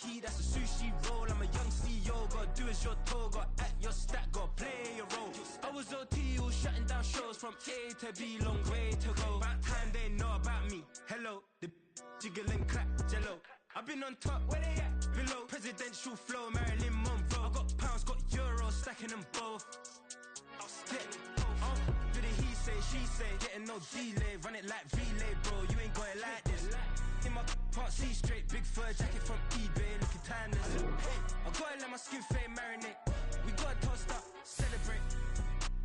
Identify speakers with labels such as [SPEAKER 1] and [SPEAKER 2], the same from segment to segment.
[SPEAKER 1] key, that's a sushi roll. I'm a young CEO, gotta do as you're told. Gotta act your stat, gotta play your role. I was OT, all shutting down shows from A to B, long way to go. About time they know about me. Hello, the jiggle and clap, jello. I've been on top, where they at? Below, presidential flow, Marilyn Monroe. I got pounds, got euros, stacking them both. Do the he say, she say, getting no delay, run it like relay, bro. You ain't got it like this. In my part C straight, big fur jacket from eBay, looking timeless. I gotta let my skin fade marinate. We gotta toast up, celebrate.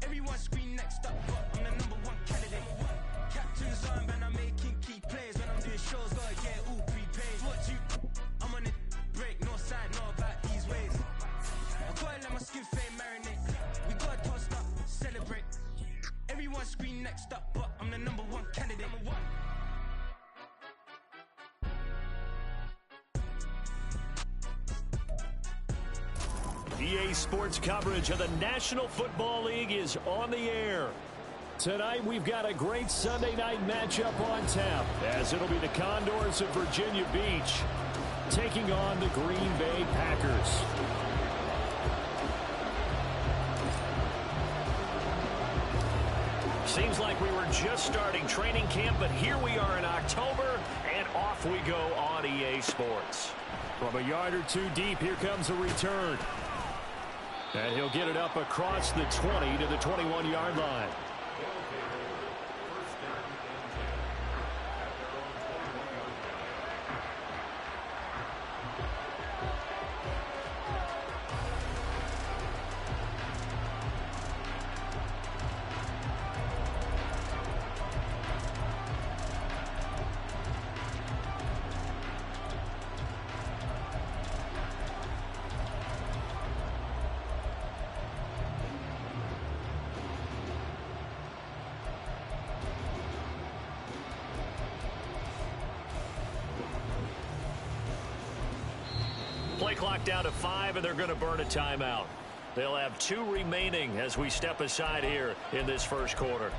[SPEAKER 1] Everyone scream next up, but I'm the #1 candidate. Captain's arm, and I'm making key plays. When I'm doing shows, gotta get all prepaid. What you? I'm on it, break, no side, know about these ways. I gotta let my skin fade marinate. We gotta toast up, celebrate. Everyone scream next up, but I'm the #1 candidate.
[SPEAKER 2] EA Sports coverage of the National Football League is on the air. Tonight we've got a great Sunday night matchup on tap, as it'll be the Condors of Virginia Beach taking on the Green Bay Packers. Seems like we were just starting training camp, but here we are in October, and off we go on EA Sports. From a yard or two deep, here comes a return. And he'll get it up across the 20 to the 21-yard line. Play clock down to 5, and they're going to burn a timeout. They'll have 2 remaining as we step aside here in this first quarter.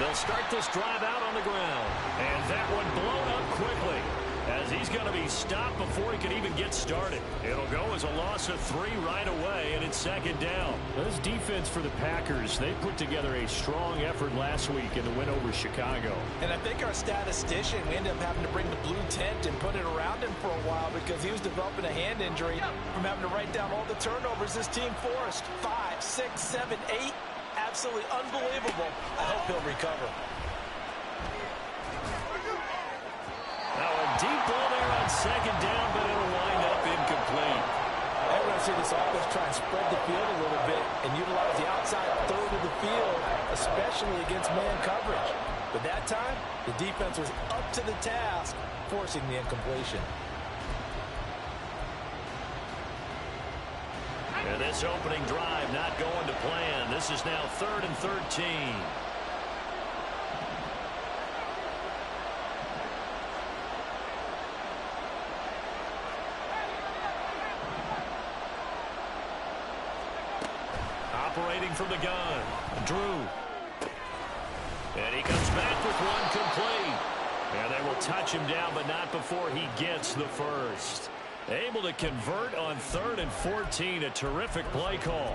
[SPEAKER 2] They'll start this drive out on the ground. And that one blown up quickly, as he's going to be stopped before he can even get started. It'll go as a loss of 3 right away, and it's second down. This defense for the Packers, they put together a strong effort last week in the win over Chicago.
[SPEAKER 3] And I think our statistician, we ended up having to bring the blue tent and put it around him for a while because he was developing a hand injury from having to write down all the turnovers this team forced. 5, 6, 7, 8. Absolutely unbelievable. I hope he'll recover.
[SPEAKER 2] Now a deep ball there on second down, but it'll wind up incomplete.
[SPEAKER 3] We're going to see this offense try and spread the field a little bit and utilize the outside third of the field, especially against man coverage. But that time, the defense was up to the task, forcing the incompletion.
[SPEAKER 2] And this opening drive not going to plan. This is now 3rd and 13. Operating from the gun, Drew. And he comes back with one complete. And they will touch him down, but not before he gets the first. Able to convert on 3rd and 14. A terrific play call.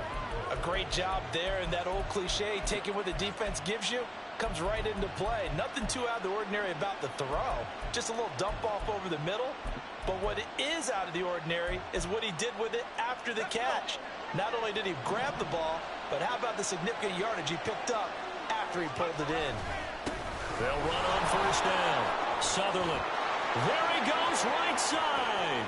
[SPEAKER 3] A great job there, and that old cliche, taking what the defense gives you, comes right into play. Nothing too out of the ordinary about the throw. Just a little dump off over the middle. But what is out of the ordinary is what he did with it after the catch. Not only did he grab the ball, but how about the significant yardage he picked up after he pulled it in.
[SPEAKER 2] They'll run on first down. Sutherland. There he goes, right side.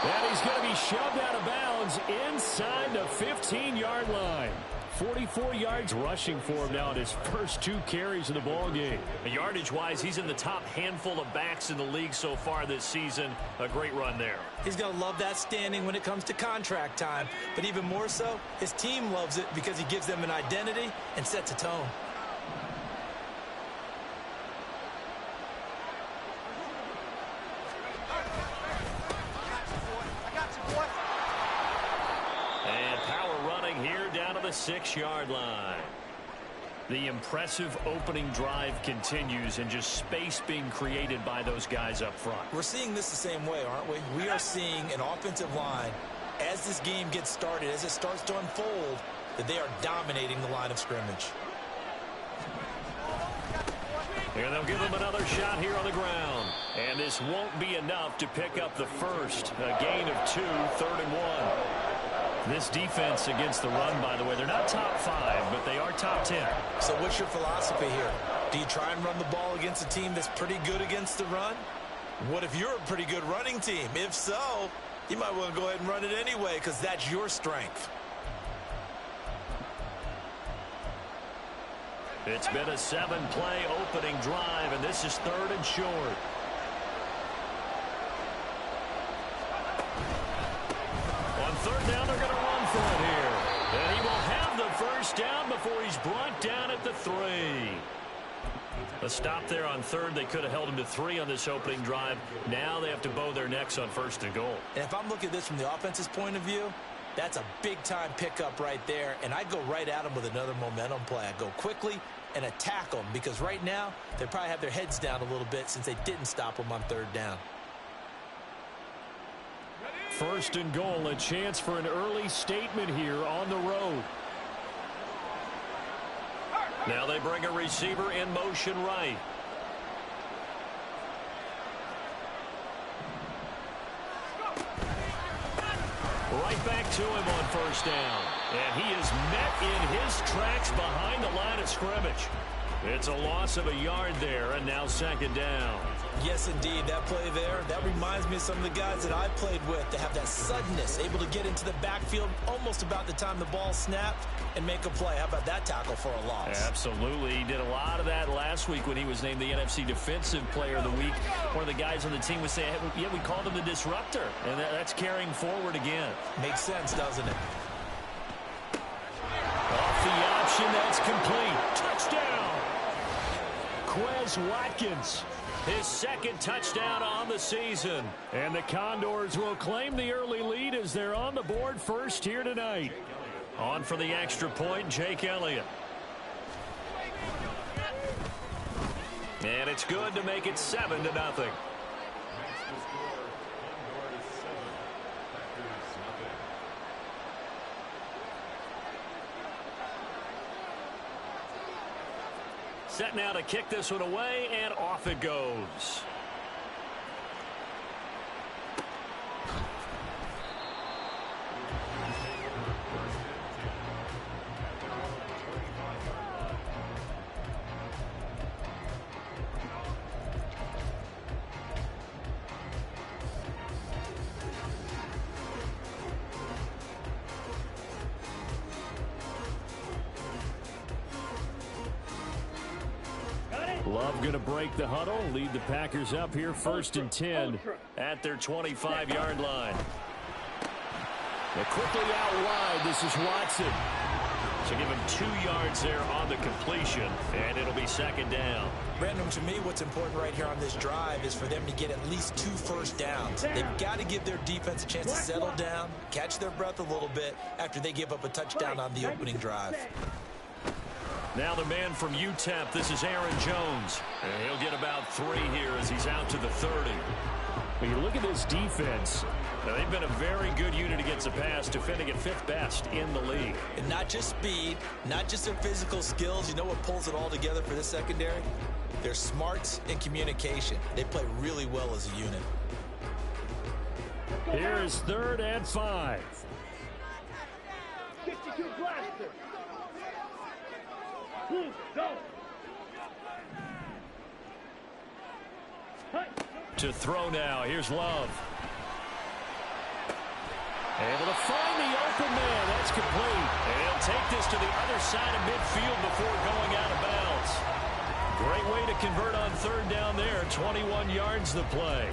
[SPEAKER 2] And he's going to be shoved out of bounds inside the 15-yard line. 44 yards rushing for him now in his first 2 carries of the ball game.
[SPEAKER 4] Yardage-wise, he's in the top handful of backs in the league so far this season. A great run there.
[SPEAKER 3] He's going to love that standing when it comes to contract time. But even more so, his team loves it because he gives them an identity and sets a tone.
[SPEAKER 4] Down to the 6-yard line. The impressive opening drive continues, and just space being created by those guys up front.
[SPEAKER 3] We're seeing this the same way, aren't we? We are seeing an offensive line, as this game gets started, as it starts to unfold, that they are dominating the line of scrimmage.
[SPEAKER 4] And they'll give him another shot here on the ground. And this won't be enough to pick up the first. A gain of 2, 3rd and 1. This defense against the run, by the way, they're not top 5, but they are top 10.
[SPEAKER 3] So what's your philosophy here? Do you try and run the ball against a team that's pretty good against the run? What if you're a pretty good running team? If so, you might want to go ahead and run it anyway because that's your strength.
[SPEAKER 4] It's been a 7-play opening drive, and this is 3rd and short. On 3rd down, they're going to run for it here. And he will have the first down before he's brought down at the 3. A stop there on 3rd. They could have held him to 3 on this opening drive. Now they have to bow their necks on 1st and goal.
[SPEAKER 3] And if I'm looking at this from the offense's point of view, that's a big-time pickup right there. And I'd go right at him with another momentum play. I'd go quickly and attack them because right now they probably have their heads down a little bit since they didn't stop them on 3rd down.
[SPEAKER 2] 1st and goal, a chance for an early statement here on the road.
[SPEAKER 4] Now they bring a receiver in motion right. Right back to him on 1st down. And he is met in his tracks behind the line of scrimmage. It's a loss of a yard there, and now 2nd down.
[SPEAKER 3] Yes, indeed. That play there, that reminds me of some of the guys that I played with that have that suddenness, able to get into the backfield almost about the time the ball snapped and make a play. How about that tackle for a loss?
[SPEAKER 4] Absolutely. He did a lot of that last week when he was named the NFC Defensive Player of the Week. One of the guys on the team would say, hey, yeah, we called him the disruptor, and that's carrying forward again.
[SPEAKER 3] Makes sense, doesn't it?
[SPEAKER 2] Off the option, that's complete. Touchdown! Quez Watkins.
[SPEAKER 4] His 2nd touchdown on the season.
[SPEAKER 2] And the Condors will claim the early lead as they're on the board first here tonight.
[SPEAKER 4] On for the extra point, Jake Elliott. And it's good to make it 7-0. Set now to kick this one away, and off it goes.
[SPEAKER 2] Love going to break the huddle, lead the Packers up here 1st and 10
[SPEAKER 4] at their 25-yard line.
[SPEAKER 2] They're quickly out wide. This is Watson.
[SPEAKER 4] So give him 2 yards there on the completion, and it'll be 2nd down.
[SPEAKER 3] Brandon, to me, what's important right here on this drive is for them to get at least 2 first downs. They've got to give their defense a chance to settle down, catch their breath a little bit after they give up a touchdown on the opening drive.
[SPEAKER 4] Now the man from UTEP, this is Aaron Jones. And he'll get about 3 here as he's out to the 30.
[SPEAKER 2] When you look at this defense,
[SPEAKER 4] now they've been a very good unit against the pass, defending at 5th best in the league.
[SPEAKER 3] And not just speed, not just their physical skills. You know what pulls it all together for this secondary? Their smarts and communication. They play really well as a unit.
[SPEAKER 2] Here's 3rd and 5.
[SPEAKER 5] 62 blaster. Go.
[SPEAKER 4] To throw now. Here's Love.
[SPEAKER 2] Able to find the open man. That's complete. And he'll take this to the other side of midfield before going out of bounds. Great way to convert on third down there. 21 yards to play.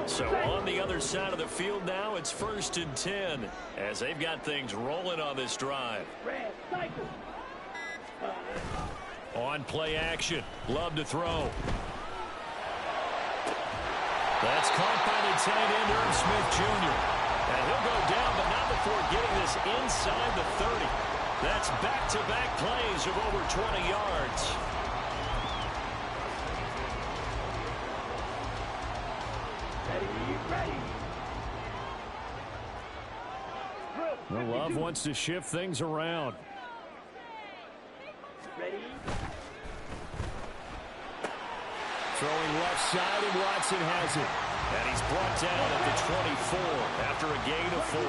[SPEAKER 2] So on the other side of the field now, it's 1st and 10 as they've got things rolling on this drive. On play action. Love to throw. That's caught by the tight end, Irv Smith Jr. And he'll go down, but not before getting this inside the 30. That's back-to-back plays of over 20 yards. Well, Love wants to shift things around. Throwing left side, and Watson has it. And he's brought down at the 24 after a gain of 4.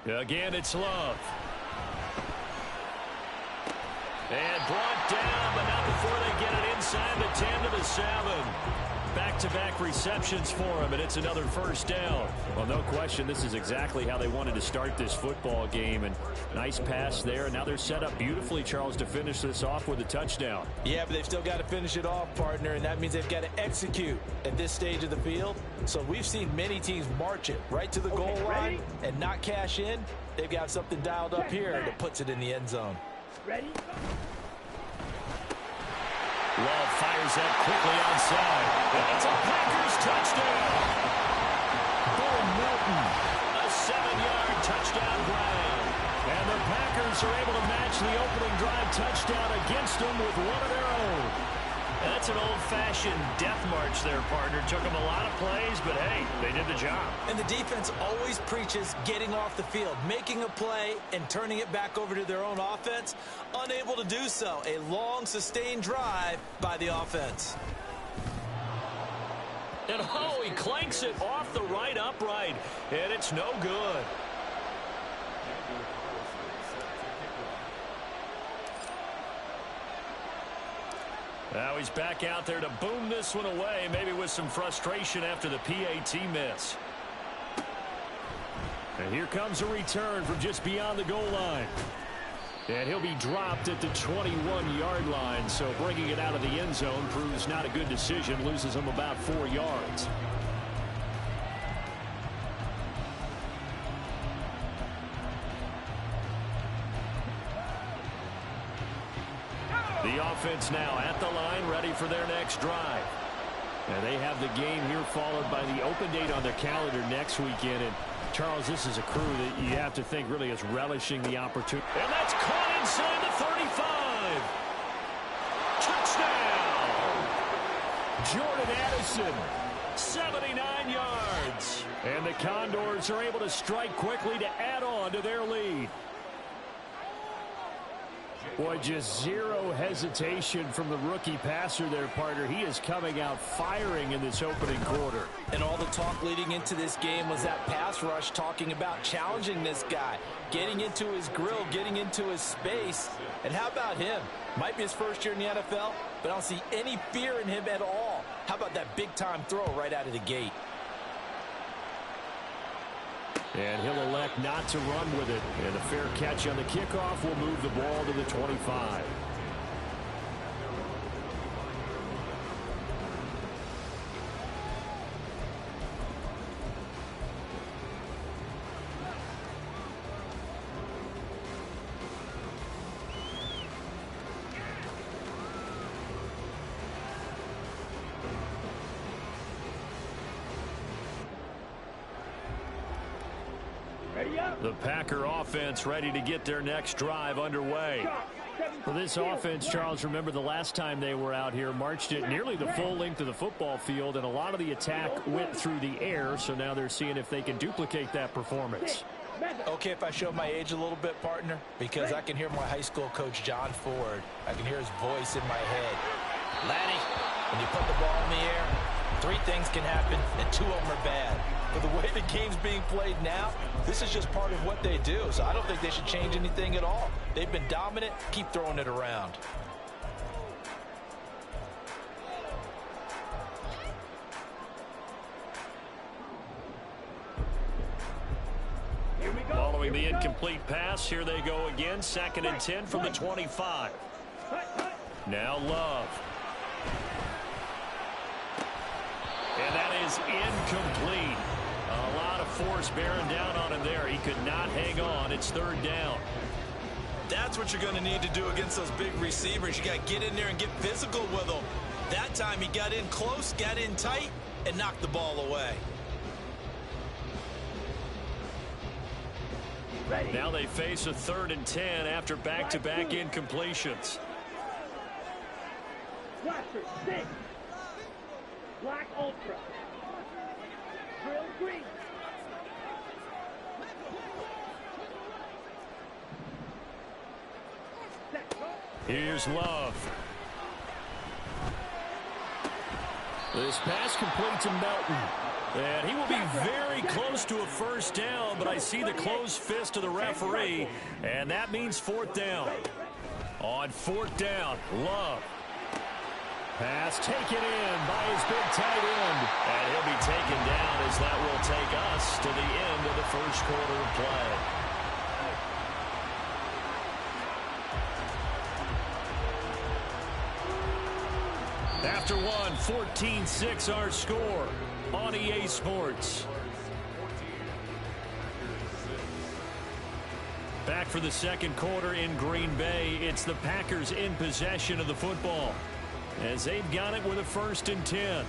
[SPEAKER 2] Again, it's Love. And brought down, but not before they get it inside the 10 to the 7. Back-to-back receptions for him, and it's another first down. Well, no question, this is exactly how they wanted to start this football game. And nice pass there. And now they're set up beautifully, Charles, to finish this off with a touchdown.
[SPEAKER 3] Yeah, but they've still got to finish it off, partner, and that means they've got to execute at this stage of the field. So we've seen many teams march it right to the goal line and not cash in. They've got something dialed up here that puts it in the end zone.
[SPEAKER 1] Ready?
[SPEAKER 2] Love fires that quickly outside. And it's a Packers touchdown. Boom, Milton. A 7-yard touchdown grab. And the Packers are able to match the opening drive touchdown against them with one of their own. That's an old-fashioned death march there, partner. Took them a lot of plays, but hey, they did the job.
[SPEAKER 3] And the defense always preaches getting off the field, making a play, and turning it back over to their own offense. Unable to do so. A long, sustained drive by the offense.
[SPEAKER 2] And oh, he clanks it off the right upright, and it's no good. Now he's back out there to boom this one away, maybe with some frustration after the PAT miss. And here comes a return from just beyond the goal line. And he'll be dropped at the 21-yard line, so bringing it out of the end zone proves not a good decision, loses him about 4 yards. The offense now at the line, ready for their next drive. And they have the game here followed by the open date on their calendar next weekend. And Charles, this is a crew that you have to think really is relishing the opportunity. And that's caught inside the 35. Touchdown! Jordan Addison, 79 yards. And the Condors are able to strike quickly to add on to their lead. Boy, just zero hesitation from the rookie passer there, partner. He is coming out firing in this opening quarter.
[SPEAKER 3] And all the talk leading into this game was that pass rush, talking about challenging this guy, getting into his grill, getting into his space. And how about him? Might be his first year in the NFL, but I don't see any fear in him at all. How about that big-time throw right out of the gate?
[SPEAKER 2] And he'll elect not to run with it. And a fair catch on the kickoff will move the ball to the 25.
[SPEAKER 1] Ready?
[SPEAKER 2] The Packer offense ready to get their next drive underway.
[SPEAKER 4] For this offense, Charles, remember the last time they were out here, marched it nearly the full length of the football field, and a lot of the attack went through the air, so now they're seeing if they can duplicate that performance.
[SPEAKER 3] Okay, if I show my age a little bit, partner, because I can hear my high school coach, John Ford. I can hear his voice in my head. Laddie, when you put the ball in the air, 3 things can happen, and 2 of them are bad. But the way the game's being played now, this is just part of what they do, so I don't think they should change anything at all. They've been dominant. Keep throwing it around.
[SPEAKER 2] Following the incomplete pass, here they go again. 2nd and 10 from the 25. Now Love. And that is incomplete. A lot of force bearing down on him there. He could not hang on. It's 3rd down.
[SPEAKER 3] That's what you're going to need to do against those big receivers. You got to get in there and get physical with them. That time he got in close, got in tight, and knocked the ball away.
[SPEAKER 2] Now they face a 3rd and 10 after back-to-back incompletions.
[SPEAKER 5] Watcher, 6. Black Ultra. Drill green.
[SPEAKER 2] Here's Love.
[SPEAKER 4] This pass complete to Melton. And he will be very close to a 1st down, but I see the closed fist of the referee, and that means 4th down.
[SPEAKER 2] On 4th down, Love.
[SPEAKER 4] Pass taken in by his big tight end.
[SPEAKER 2] And he'll be taken down as that will take us to the end of the 1st quarter of play. After one, 14-6 our score on EA Sports. Back for the 2nd quarter in Green Bay. It's the Packers in possession of the football, as they've got it with a 1st and 10.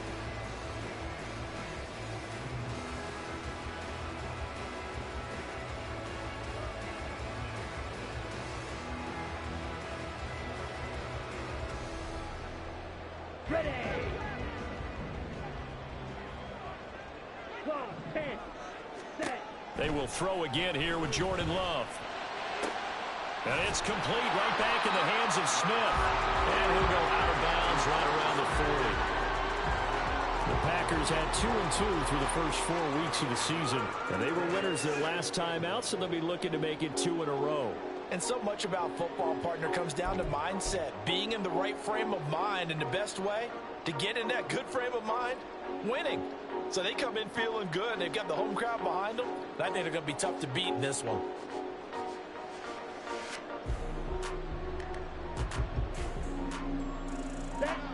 [SPEAKER 5] Ready. Clock, 10. Set.
[SPEAKER 2] They will throw again here with Jordan Love. And it's complete right back in the hands of Smith. And he'll go out of bounds right around the 40.
[SPEAKER 4] The Packers had 2-2 through the first 4 weeks of the season, and they were winners their last time out, so they'll be looking to make it 2 in a row.
[SPEAKER 3] And so much about football, partner, comes down to mindset, being in the right frame of mind, and the best way to get in that good frame of mind, winning. So they come in feeling good. They've got the home crowd behind them, and I think they're going to be tough to beat in this one.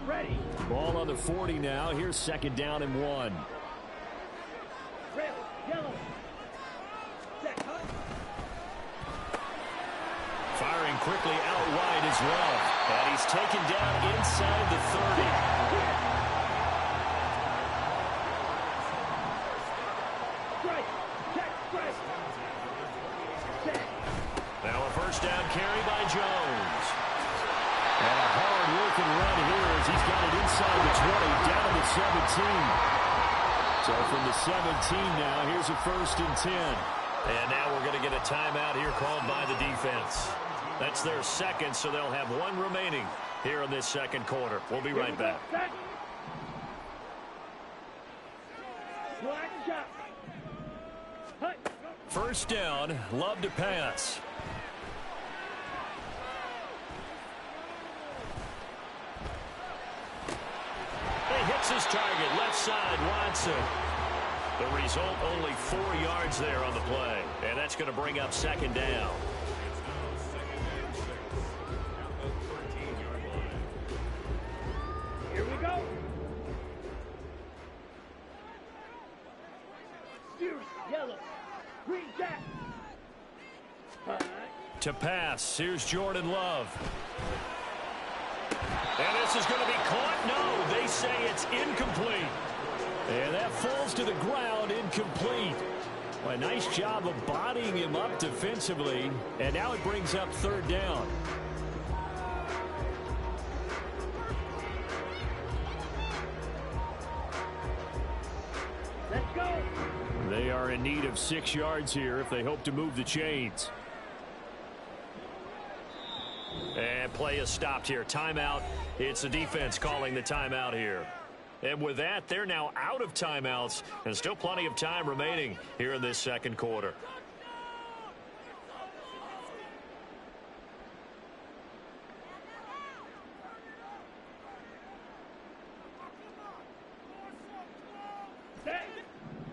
[SPEAKER 5] Ready.
[SPEAKER 4] Ball on the 40 now. Here's 2nd down and 1.
[SPEAKER 5] Red, yellow. Set.
[SPEAKER 2] Firing quickly out wide is Love. And he's taken down inside the 30.
[SPEAKER 5] Strike. Check. Strike. Set.
[SPEAKER 2] Now a 1st down carry by Jones.
[SPEAKER 4] And a hard-working run here as he's got it inside the 20, down to the 17. So from the 17 now, here's a 1st and 10.
[SPEAKER 2] And now we're going to get a timeout here called by the defense. That's their 2nd, so they'll have 1 remaining here in this 2nd quarter. We'll be right back.
[SPEAKER 5] Set. Black shot. Hut.
[SPEAKER 2] 1st down, Love to pass. He hits his target, left side, Watson. The result, only 4 yards there on the play. And that's going to bring up 2nd down.
[SPEAKER 5] Here we go. Steers, yellow. Green jack.
[SPEAKER 2] To pass, here's Jordan Love. And this is going to be caught. No, they say it's incomplete.
[SPEAKER 4] And that falls to the ground, incomplete.
[SPEAKER 2] Well, a nice job of bodying him up defensively, and now it brings up third down.
[SPEAKER 5] Let's go.
[SPEAKER 2] They are in need of 6 yards here if they hope to move the chains. And play is stopped here. Timeout. It's the defense calling the timeout here. And with that, they're now out of timeouts, and still plenty of time remaining here in this second quarter.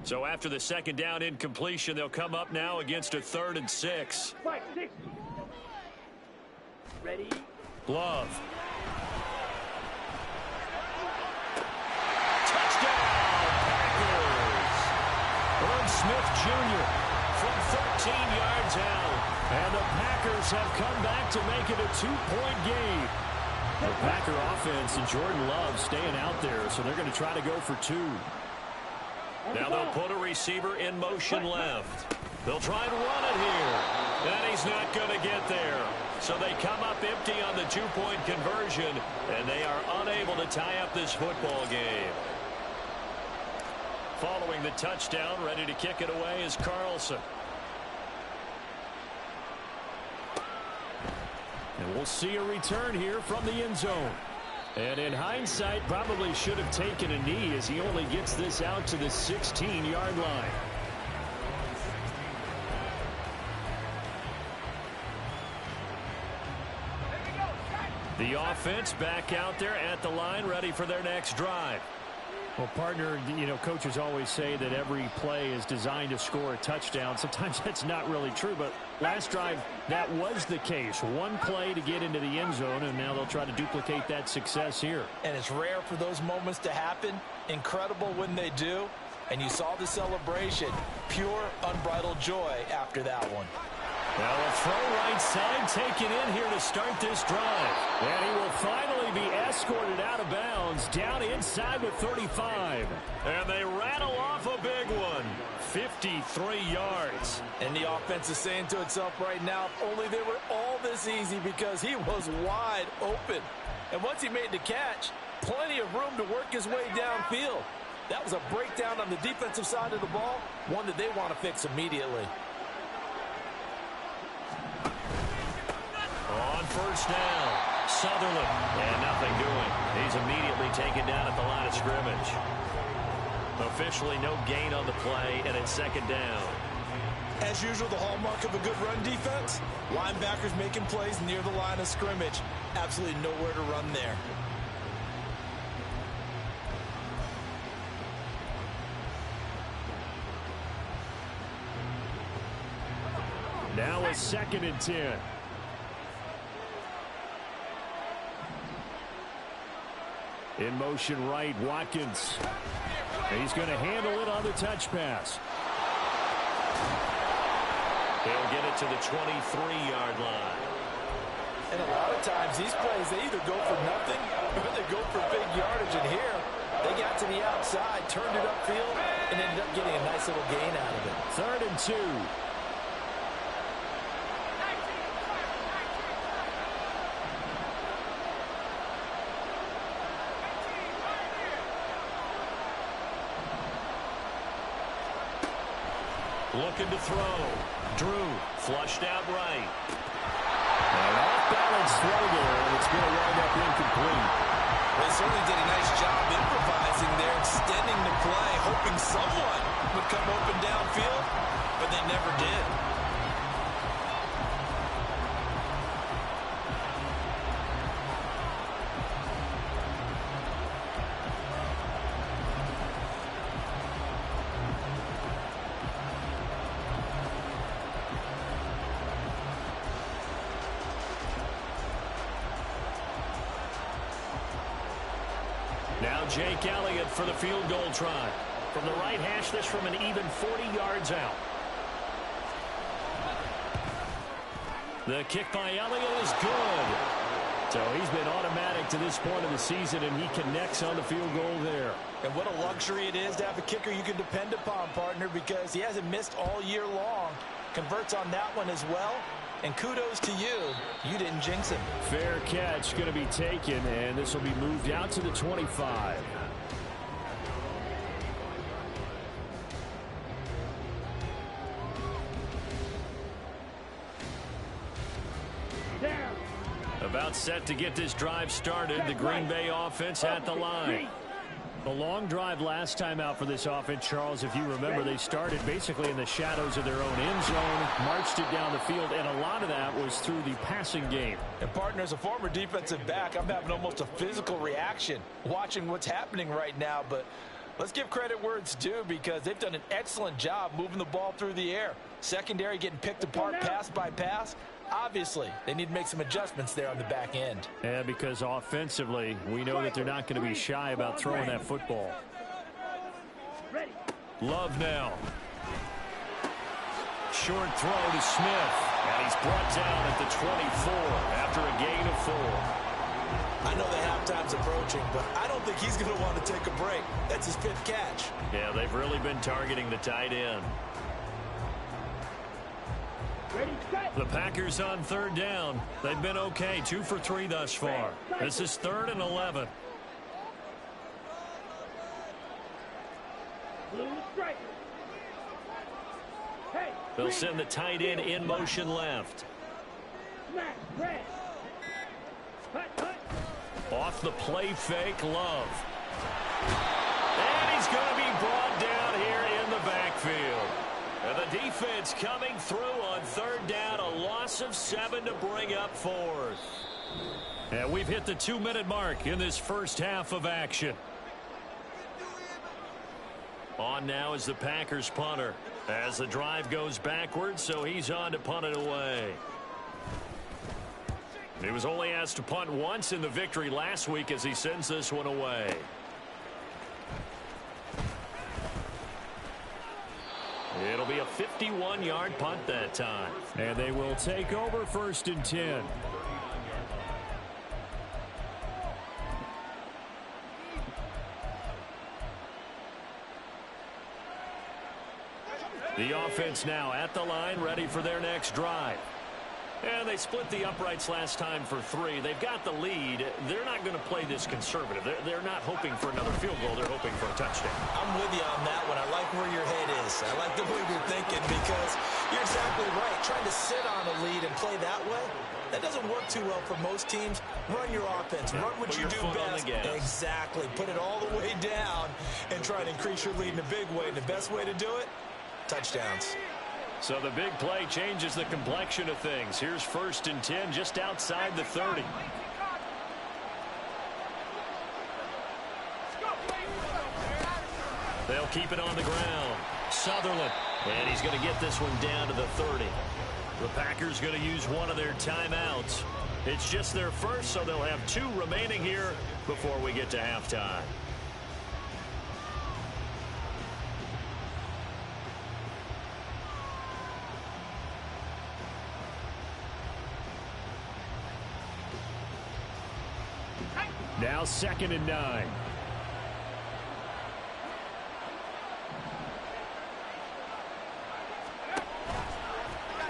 [SPEAKER 2] So after the second down incompletion, they'll come up now against a 3rd and 6.
[SPEAKER 5] Fight 6. Ready?
[SPEAKER 2] Love. Touchdown, Packers. Irv Smith Jr. from 13 yards out. And the Packers have come back to make it a 2-point game. The Packer offense and Jordan Love staying out there, so they're going to try to go for 2. Now they'll put a receiver in motion left. They'll try and run it here. And he's not going to get there. So they come up empty on the 2-point conversion, and they are unable to tie up this football game. Following the touchdown, ready to kick it away is Carlson. And we'll see a return here from the end zone. And in hindsight, probably should have taken a knee as he only gets this out to the 16-yard line. The offense back out there at the line, ready for their next drive. Well, partner, coaches always say that every play is designed to score a touchdown. Sometimes that's not really true, but last drive, that was the case. One play to get into the end zone, and now they'll try to duplicate that success here.
[SPEAKER 3] And it's rare for those moments to happen. Incredible when they do. And you saw the celebration. Pure, unbridled joy after that one.
[SPEAKER 2] Well, a throw right side taken in here to start this drive. And he will finally be escorted out of bounds down inside the 35. And they rattle off a big one. 53 yards.
[SPEAKER 3] And the offense is saying to itself right now, if only they were all this easy, because he was wide open. And once he made the catch, plenty of room to work his way downfield. That was a breakdown on the defensive side of the ball, one that they want to fix immediately.
[SPEAKER 2] On first down, Sutherland, and nothing doing. He's immediately taken down at the line of scrimmage. Officially no gain on the play, and it's second down.
[SPEAKER 3] As usual, the hallmark of a good run defense, linebackers making plays near the line of scrimmage. Absolutely nowhere to run there.
[SPEAKER 2] Now a 2nd and 10. In motion right, Watkins. He's going to handle it on the touch pass. He'll get it to the 23-yard line.
[SPEAKER 3] And a lot of times these plays, they either go for nothing or they go for big yardage. And here, they got to the outside, turned it upfield, and ended up getting a nice little gain out of it.
[SPEAKER 2] 3rd and 2. Looking to throw. Drew flushed out right. An off-balance throw there, and it's going to wind up incomplete.
[SPEAKER 3] They certainly did a nice job improvising there, extending the play, hoping someone would come open downfield, but they never did.
[SPEAKER 2] Now Jake Elliott for the field goal try. From the right hash, this from an even 40 yards out. The kick by Elliott is good. So he's been automatic to this point of the season, and he connects on the field goal there.
[SPEAKER 3] And what a luxury it is to have a kicker you can depend upon, partner, because he hasn't missed all year long. Converts on that one as well. And kudos to you. You didn't jinx him.
[SPEAKER 2] Fair catch going to be taken, and this will be moved out to the 25.
[SPEAKER 5] Down.
[SPEAKER 2] About set to get this drive started. The Green Bay offense at the line. A long drive last time out for this offense, Charles. If you remember, they started basically in the shadows of their own end zone, marched it down the field, and a lot of that was through the passing game.
[SPEAKER 3] And, partner, as a former defensive back, I'm having almost a physical reaction watching what's happening right now. But let's give credit where it's due, because they've done an excellent job moving the ball through the air. Secondary getting picked apart pass by pass. Obviously, they need to make some adjustments there on the back end.
[SPEAKER 2] Yeah, because offensively, we know that they're not going to be shy about throwing that football.
[SPEAKER 5] Ready.
[SPEAKER 2] Love now. Short throw to Smith. And he's brought down at the 24 after a gain of 4.
[SPEAKER 3] I know the halftime's approaching, but I don't think he's going to want to take a break. That's his 5th catch.
[SPEAKER 2] Yeah, they've really been targeting the tight end.
[SPEAKER 5] Ready, set.
[SPEAKER 2] The Packers on 3rd down. They've been okay, 2 for 3 thus far. This is 3rd and 11.
[SPEAKER 5] Blue striker. Hey.
[SPEAKER 2] They'll send the tight end in motion left.
[SPEAKER 5] Smack. Red. Hut, hut.
[SPEAKER 2] Off the play fake, Love. And he's going to be brought down here in the backfield. And the defense coming through on 3rd down, a loss of 7 to bring up 4th. And we've hit the 2-minute mark in this first half of action. On now is the Packers punter as the drive goes backwards, so he's on to punt it away. He was only asked to punt once in the victory last week as he sends this one away. It'll be a 51-yard punt that time. And they will take over 1st and 10. The offense now at the line, ready for their next drive. And they split the uprights last time for 3. They've got the lead. They're not going to play this conservative. They're not hoping for another field goal. They're hoping for a touchdown.
[SPEAKER 3] I'm with you on that one. I like where your head is. I like the way you're thinking, because you're exactly right. Trying to sit on a lead and play that way, that doesn't work too well for most teams. Run your offense. Run what you do best. Exactly. Put it all the way down and try to increase your lead in a big way. And the best way to do it, touchdowns.
[SPEAKER 2] So the big play changes the complexion of things. Here's 1st and 10 just outside the 30. They'll keep it on the ground. Sutherland. And he's going to get this one down to the 30. The Packers going to use one of their timeouts. It's just their first, so they'll have 2 remaining here before we get to halftime. Now 2nd and 9.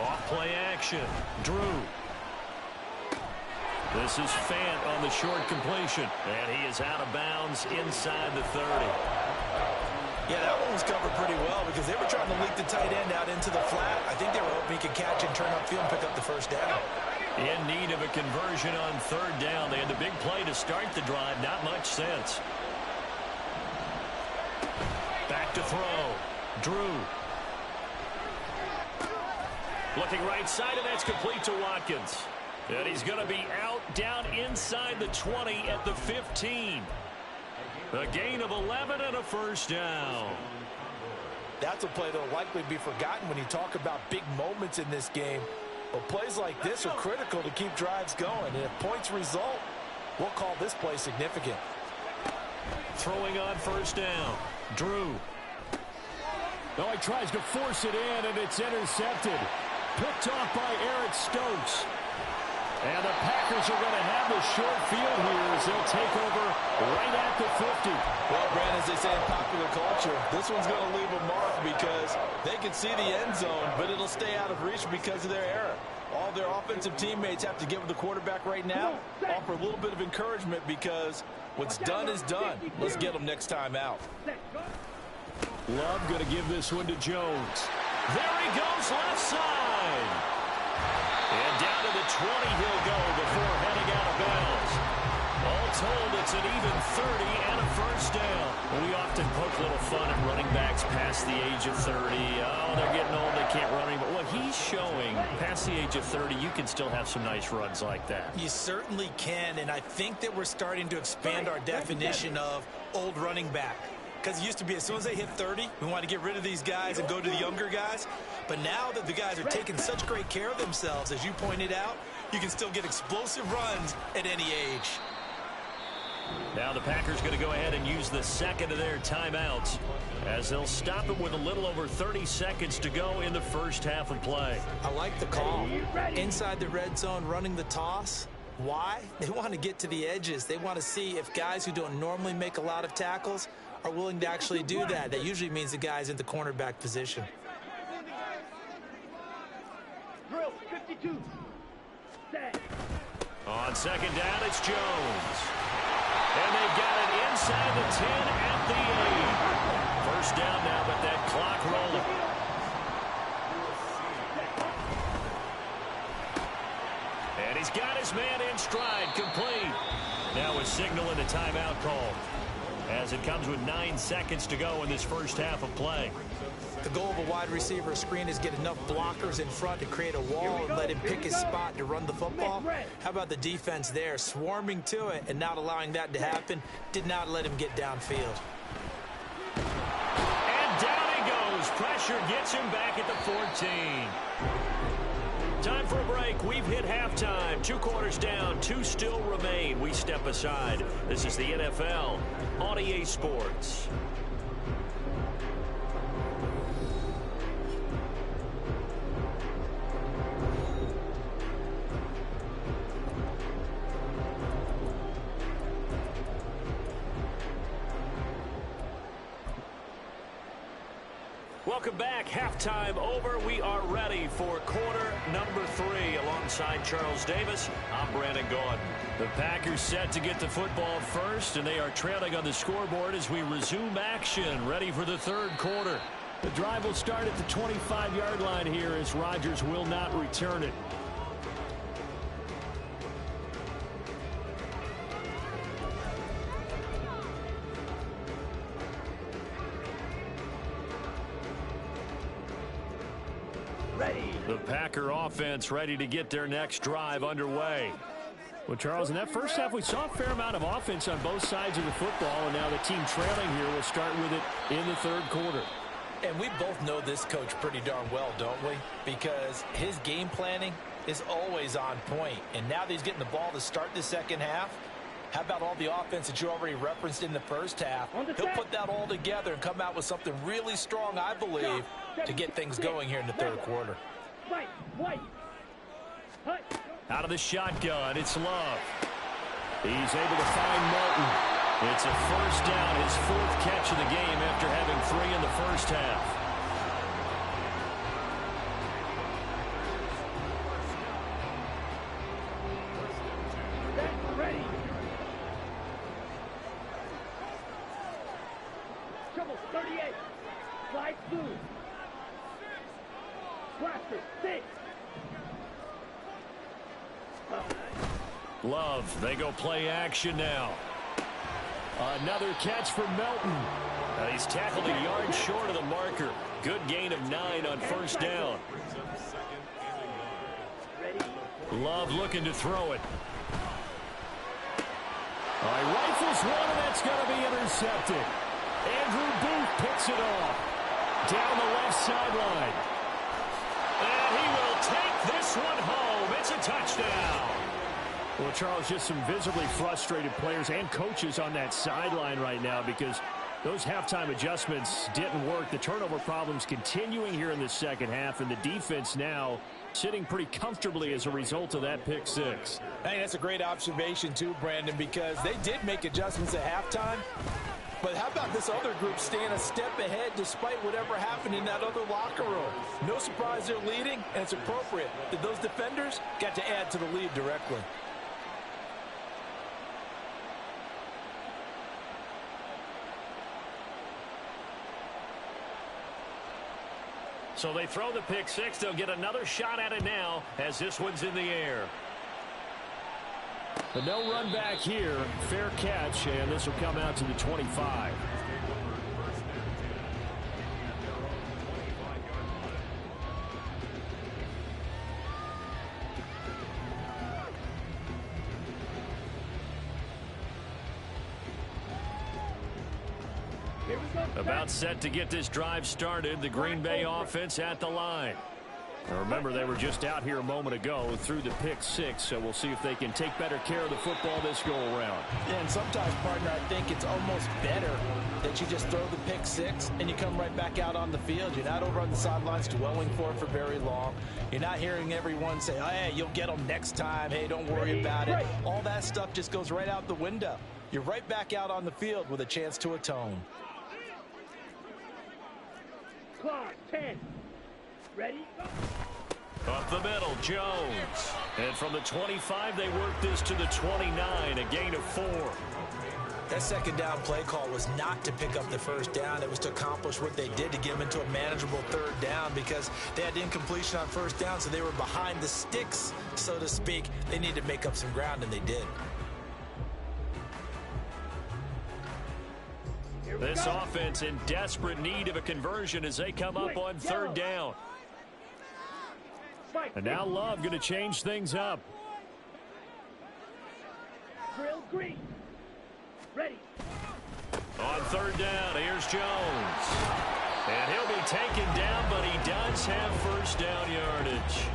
[SPEAKER 2] Off play action. Drew. This is Fant on the short completion. And he is out of bounds inside the 30.
[SPEAKER 3] Yeah, that one was covered pretty well, because they were trying to leak the tight end out into the flat. I think they were hoping he could catch and turn upfield and pick up the 1st down.
[SPEAKER 2] In need of a conversion on 3rd down. They had the big play to start the drive. Not much sense. Back to throw. Drew. Looking right side, and that's complete to Watkins. And he's going to be out down inside the 20 at the 15. A gain of 11 and a 1st down.
[SPEAKER 3] That's a play that will likely be forgotten when you talk about big moments in this game. But plays like this are critical to keep drives going. And if points result, we'll call this play significant.
[SPEAKER 2] Throwing on 1st down. Drew. Oh, he tries to force it in, and it's intercepted. Picked off by Eric Stokes. And the Packers are going to have the short field here as they'll take over right at the 50.
[SPEAKER 3] Well, Brandon, as they say in popular culture, this one's going to leave a mark because they can see the end zone, but it'll stay out of reach because of their error. All their offensive teammates have to give the quarterback right now, offer a little bit of encouragement because what's done is done. Let's get them next time out.
[SPEAKER 2] Love going to give this one to Jones. There he goes, left side. And down to the 20 he'll go before heading out of bounds. All told, it's an even 30 and a first down. We often poke a little fun at running backs past the age of 30. Oh, they're getting old, they can't run anymore. What he's showing, past the age of 30, you can still have some nice runs like that.
[SPEAKER 3] You certainly can, and I think that we're starting to expand our definition of old running back. Because it used to be as soon as they hit 30, we want to get rid of these guys and go to the younger guys. But now that the guys are taking such great care of themselves, as you pointed out, you can still get explosive runs at any age.
[SPEAKER 2] Now the Packers going to go ahead and use the second of their timeouts as they'll stop it with a little over 30 seconds to go in the first half of play.
[SPEAKER 3] I like the call. Inside the red zone, running the toss. Why? They want to get to the edges. They want to see if guys who don't normally make a lot of tackles are willing to actually do that. That usually means the guy's in the cornerback position.
[SPEAKER 5] Drill 52. Set.
[SPEAKER 2] On second down, it's Jones. And they got it inside the 10 at the 8. First down now, but that clock rolling. And he's got his man in stride, complete. Now a signal and a timeout call as it comes with 9 seconds to go in this first half of play.
[SPEAKER 3] The goal of a wide receiver screen is get enough blockers in front to create a wall and let him pick his spot to run the football. How about the defense there, swarming to it and not allowing that to happen? Did not let him get downfield.
[SPEAKER 2] And down he goes. Pressure gets him back at the 14. Time for a break. We've hit halftime. 2 quarters down. 2 still remain. We step aside. This is the NFL on EA Sports. Welcome back. Halftime over. We are ready for quarter number 3 alongside Charles Davis. I'm Brandon Gaudin. The Packers set to get the football first, and they are trailing on the scoreboard as we resume action, ready for the third quarter. The drive will start at the 25-yard line here as Rodgers will not return it. The Packer offense ready to get their next drive underway. Well, Charles, in that first half, we saw a fair amount of offense on both sides of the football, and now the team trailing here will start with it in the third quarter.
[SPEAKER 3] And we both know this coach pretty darn well, don't we? Because his game planning is always on point. And now that he's getting the ball to start the second half, how about all the offense that you already referenced in the first half? He'll put that all together and come out with something really strong, I believe, to get things going here in the third quarter.
[SPEAKER 2] Out of the shotgun, it's Love. He's able to find Moulton. It's a first down, his 4th catch of the game after having 3 in the first half.
[SPEAKER 5] Ready. Trouble 38. Slide through. Blaster 6.
[SPEAKER 2] Love, they go play action now. Another catch for Melton. He's tackled a yard short of the marker. Good gain of 9 on first down. Love looking to throw it. All right, rifles one, and that's going to be intercepted. Andrew Booth picks it off. Down the left sideline. And he will take this one home. It's a touchdown. Well, Charles, just some visibly frustrated players and coaches on that sideline right now because those halftime adjustments didn't work. The turnover problems continuing here in the second half, and the defense now sitting pretty comfortably as a result of that pick six.
[SPEAKER 3] I think that's a great observation too, Brandon, because they did make adjustments at halftime. But how about this other group staying a step ahead despite whatever happened in that other locker room? No surprise they're leading, and it's appropriate that those defenders got to add to the lead directly.
[SPEAKER 2] So they throw the pick six. They'll get another shot at it now as this one's in the air. But no run back here. Fair catch, and this will come out to the 25. About set to get this drive started. The Green Bay offense at the line. Now remember, they were just out here a moment ago through the pick six, so we'll see if they can take better care of the football this go around.
[SPEAKER 3] Yeah, and sometimes, partner, I think it's almost better that you just throw the pick six and you come right back out on the field. You're not over on the sidelines dwelling for it for very long. You're not hearing everyone say, oh, hey, you'll get them next time. Hey, don't worry about it. All that stuff just goes right out the window. You're right back out on the field with a chance to atone.
[SPEAKER 5] Clock, 10. Ready?
[SPEAKER 2] Up the middle, Jones. And from the 25, they work this to the 29, a gain of 4.
[SPEAKER 3] That second down play call was not to pick up the first down. It was to accomplish what they did to get them into a manageable third down because they had incompletion on first down, so they were behind the sticks, so to speak. They needed to make up some ground, and they did.
[SPEAKER 2] This offense in desperate need of a conversion as they come up on third down. And now Love going to change things up.
[SPEAKER 5] Drill green. Ready.
[SPEAKER 2] On third down, here's Jones. And he'll be taken down, but he does have first down yardage.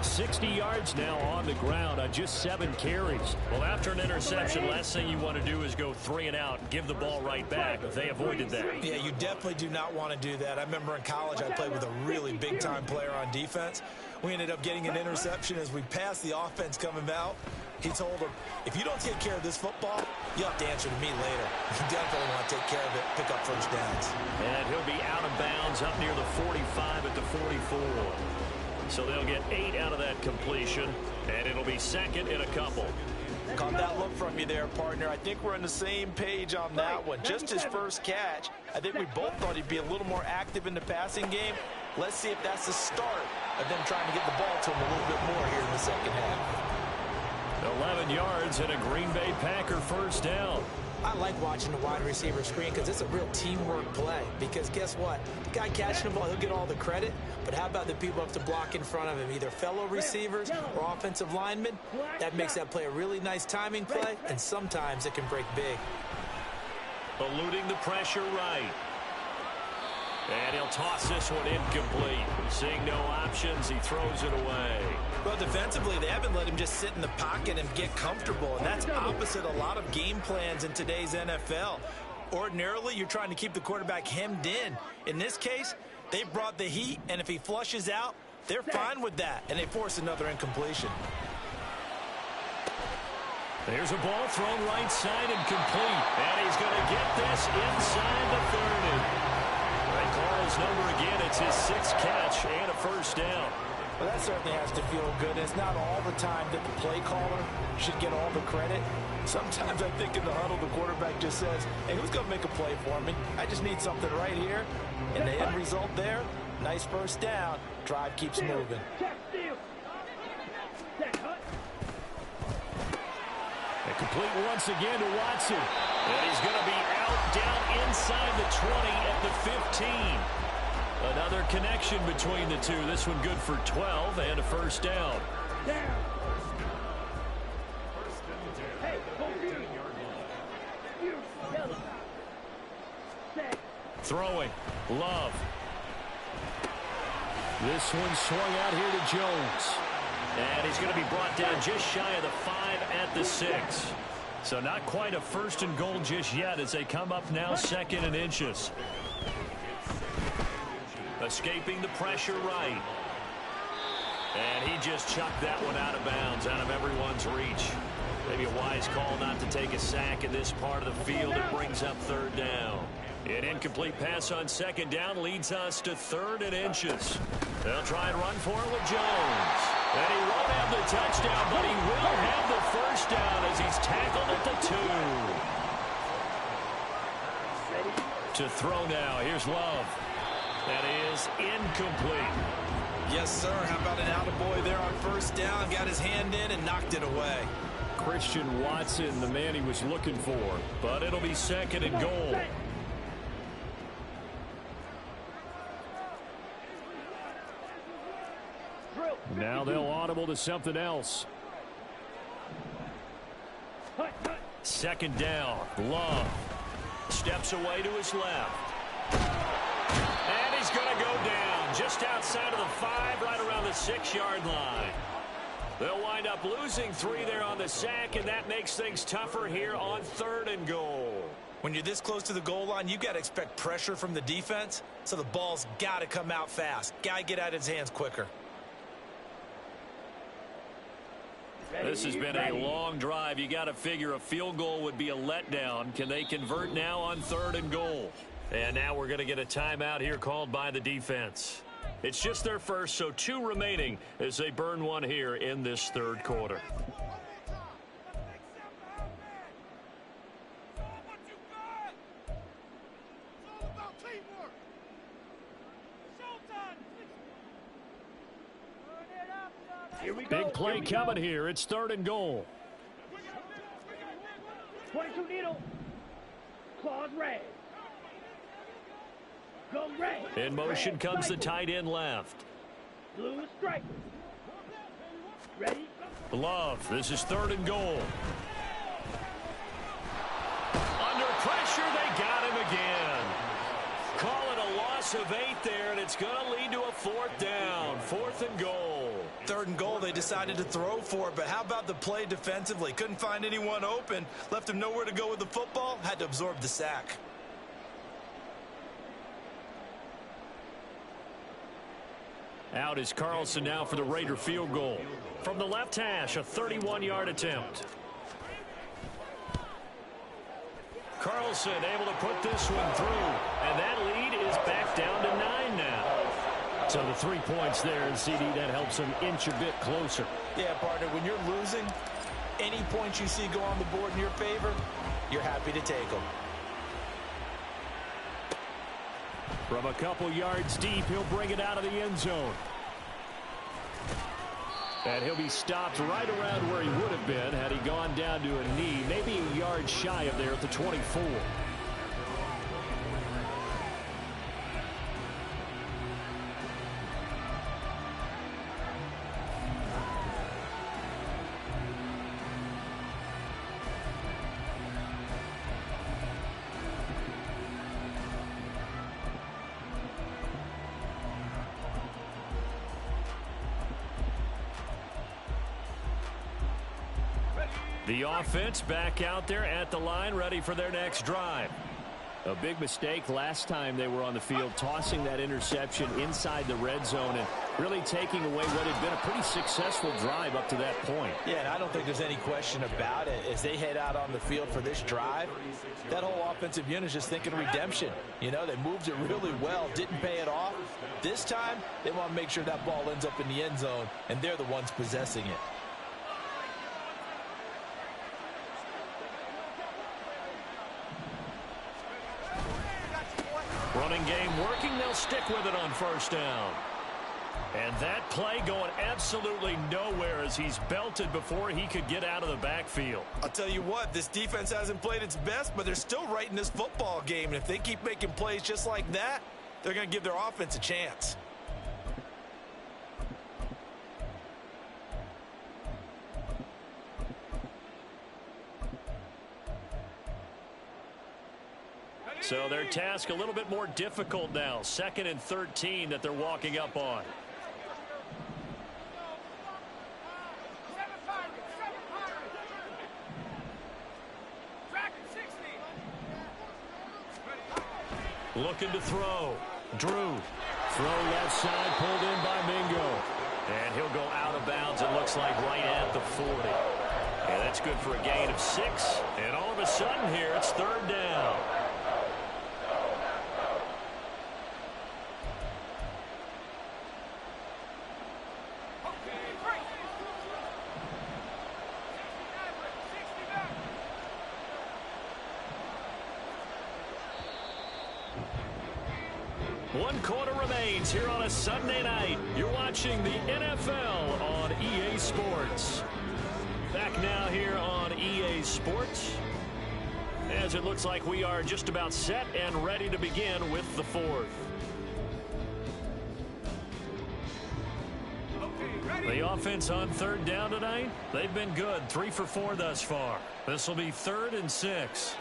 [SPEAKER 2] 60 yards now on the ground on just 7 carries. Well, after an interception, last thing you want to do is go 3 and out and give the ball right back. They avoided that.
[SPEAKER 3] Yeah, you definitely do not want to do that. I remember in college I played with a really big-time player on defense. We ended up getting an interception as we passed the offense coming out. He told him, if you don't take care of this football, you'll have to answer to me later. You definitely want to take care of it, pick up first downs.
[SPEAKER 2] And he'll be out of bounds up near the 45 at the 44. So they'll get 8 out of that completion, and it'll be second in a couple.
[SPEAKER 3] Caught that look from you there, partner. I think we're on the same page on that one. Just his first catch. I think we both thought he'd be a little more active in the passing game. Let's see if that's the start of them trying to get the ball to him a little bit more here in the second half.
[SPEAKER 2] 11 yards and a Green Bay Packer first down.
[SPEAKER 6] I like watching the wide receiver screen because it's a real teamwork play. Because guess what? The guy catching the ball, he'll get all the credit. But how about the people who have to block in front of him, either fellow receivers or offensive linemen? That makes that play a really nice timing play, and sometimes it can break big.
[SPEAKER 2] Eluding the pressure right. And he'll toss this one incomplete. Seeing no options, he throws it away.
[SPEAKER 3] Well, defensively, they haven't let him just sit in the pocket and get comfortable, and that's opposite a lot of game plans in today's NFL. Ordinarily, you're trying to keep the quarterback hemmed in. In this case, they brought the heat, and if he flushes out, they're fine with that, and they force another incompletion.
[SPEAKER 2] There's a ball thrown right side and complete, and he's going to get this inside the 30. They call his number again. It's his 6th catch and a first down.
[SPEAKER 3] Well, that certainly has to feel good. It's not all the time that the play caller should get all the credit. Sometimes I think in the huddle, the quarterback just says, hey, who's going to make a play for me? I just need something right here. And the end result there, nice first down. Drive keeps moving.
[SPEAKER 2] And complete once again to Watson. And he's going to be out down inside the 20 at the 15. Another connection between the two. This one good for 12 and a first down. Throwing. Love. This one swung out here to Jones. And he's going to be brought down just shy of the 5 at the 6. So not quite a first and goal just yet as they come up now 2nd and inches. Escaping the pressure right. And he just chucked that one out of bounds, out of everyone's reach. Maybe a wise call not to take a sack in this part of the field. It brings up third down. An incomplete pass on second down leads us to 3rd and inches. They'll try and run for it with Jones. And he won't have the touchdown, but he will have the first down as he's tackled at the 2. To throw now, here's Love. That is incomplete.
[SPEAKER 3] Yes, sir. How about an attaboy there on first down? Got his hand in and knocked it away.
[SPEAKER 2] Christian Watson, the man he was looking for. But it'll be 2nd and goal. Now they'll audible to something else. 2nd down. Love steps away to his left. And he's going to go down just outside of the 5, right around the 6-yard line. They'll wind up losing 3 there on the sack, and that makes things tougher here on 3rd and goal.
[SPEAKER 3] When you're this close to the goal line, you've got to expect pressure from the defense, so the ball's got to come out fast. Got to get out of his hands quicker.
[SPEAKER 2] This has been a long drive. You got to figure a field goal would be a letdown. Can they convert now on 3rd and goal? And now we're going to get a timeout here called by the defense. It's just their first, so 2 remaining as they burn one here in this 3rd quarter. Big play coming here. It's 3rd and goal.
[SPEAKER 5] 22 needle. Claws red. Go red.
[SPEAKER 2] In motion comes the tight end left.
[SPEAKER 5] Blue striker. Ready?
[SPEAKER 2] Love. This is 3rd and goal. Under pressure, they got him again. Call it a loss of 8 there, and it's going to lead to a 4th down. 4th and goal.
[SPEAKER 3] 3rd and goal, they decided to throw for it, but how about the play defensively? Couldn't find anyone open. Left him nowhere to go with the football. Had to absorb the sack.
[SPEAKER 2] Out is Carlson now for the Raider field goal. From the left hash, a 31-yard attempt. Carlson able to put this one through, and that lead is back down to 9 now. So the 3 points there, and CD, that helps them inch a bit closer.
[SPEAKER 3] Yeah, partner, when you're losing, any points you see go on the board in your favor, you're happy to take them.
[SPEAKER 2] From a couple yards deep, he'll bring it out of the end zone. And he'll be stopped right around where he would have been had he gone down to a knee, maybe a yard shy of there at the 24. The offense back out there at the line, ready for their next drive. A big mistake last time they were on the field, tossing that interception inside the red zone and really taking away what had been a pretty successful drive up to that point.
[SPEAKER 3] Yeah, and I don't think there's any question about it. As they head out on the field for this drive, that whole offensive unit is just thinking redemption. You know, they moved it really well, didn't pay it off. This time, they want to make sure that ball ends up in the end zone, and they're the ones possessing it.
[SPEAKER 2] Running game working, they'll stick with it on first down. And that play going absolutely nowhere as he's belted before he could get out of the backfield.
[SPEAKER 3] I'll tell you what, this defense hasn't played its best, but they're still right in this football game. And if they keep making plays just like that, they're going to give their offense a chance.
[SPEAKER 2] So their task a little bit more difficult now. 2nd and 13 that they're walking up on. Looking to throw. Drew. Throw left side, pulled in by Mingo. And he'll go out of bounds, it looks like, right at the 40. And that's good for a gain of 6. And all of a sudden here, it's third down. One quarter remains here on a Sunday night. You're watching the NFL on EA Sports. Back now here on EA Sports, as it looks like we are just about set and ready to begin with the fourth. The offense on third down tonight, they've been good. 3 for 4 thus far. This will be 3rd and 6.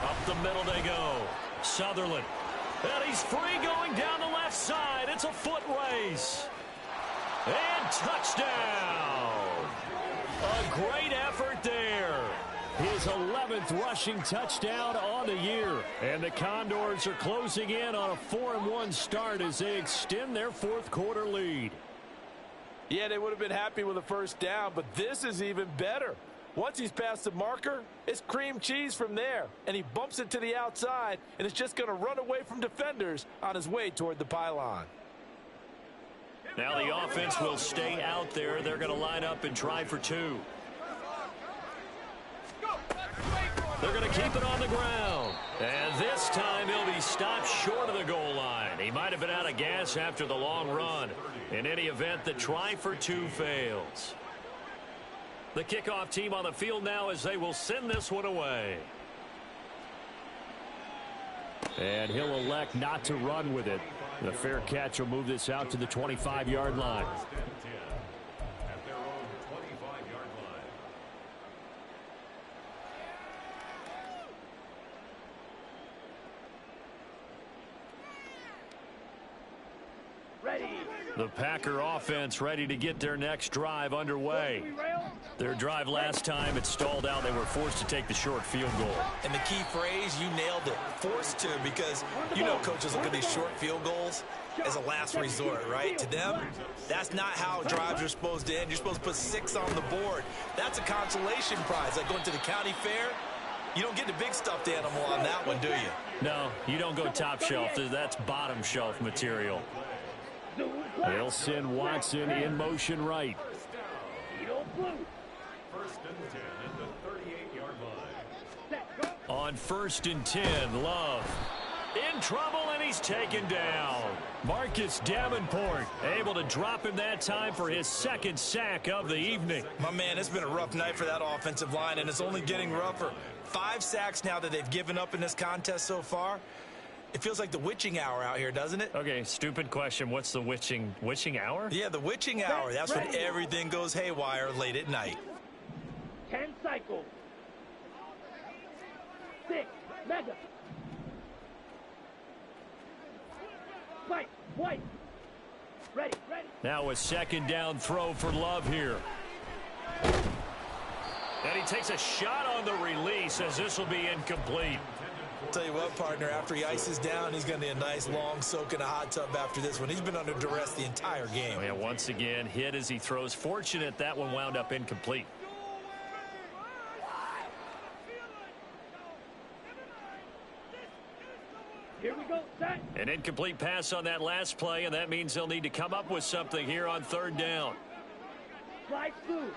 [SPEAKER 2] Up the middle they go. Sutherland. And he's free going down the left side. It's a foot race. And touchdown. A great effort there. His 11th rushing touchdown on the year. And the Condors are closing in on a 4-1 start as they extend their fourth quarter lead.
[SPEAKER 3] Yeah, they would have been happy with a first down, but this is even better. Once he's past the marker, it's cream cheese from there. And he bumps it to the outside, and it's just going to run away from defenders on his way toward the pylon.
[SPEAKER 2] Now the offense will stay out there. They're going to line up and try for 2. They're going to keep it on the ground. And this time he'll be stopped short of the goal line. He might have been out of gas after the long run. In any event, the try for 2 fails. The kickoff team on the field now as they will send this one away. And he'll elect not to run with it. The fair catch will move this out to the 25-yard line. The Packer offense ready to get their next drive underway. Their drive last time, it stalled out. They were forced to take the short field goal.
[SPEAKER 6] And the key phrase, you nailed it, forced to, because you know coaches look at these short field goals as a last resort, right? To them, that's not how drives are supposed to end. You're supposed to put 6 on the board. That's a consolation prize, like going to the county fair. You don't get the big stuffed animal on that one, do you?
[SPEAKER 2] No, you don't go top shelf. That's bottom shelf material. They'll send Watson in motion right. On 1st and 10, Love in trouble, and he's taken down. Marcus Davenport able to drop him that time for his 2nd sack of the evening.
[SPEAKER 6] My man, it's been a rough night for that offensive line, and it's only getting rougher. 5 sacks now that they've given up in this contest so far. It feels like the witching hour out here, doesn't it?
[SPEAKER 2] Okay, stupid question. What's the witching hour?
[SPEAKER 6] Yeah, the witching hour. That's when everything goes haywire late at night.
[SPEAKER 5] 10 cycles. 6 mega. Fight, white. Ready.
[SPEAKER 2] Now a 2nd down throw for Love here. And he takes a shot on the release as this will be incomplete.
[SPEAKER 6] Tell you what, partner, after he ices down, he's going to need a nice long soak in a hot tub after this one. He's been under duress the entire game.
[SPEAKER 2] And once again, hit as he throws. Fortunate that one wound up incomplete.
[SPEAKER 5] Here we go, set.
[SPEAKER 2] An incomplete pass on that last play, and that means they'll need to come up with something here on 3rd down.
[SPEAKER 5] Slide smooth.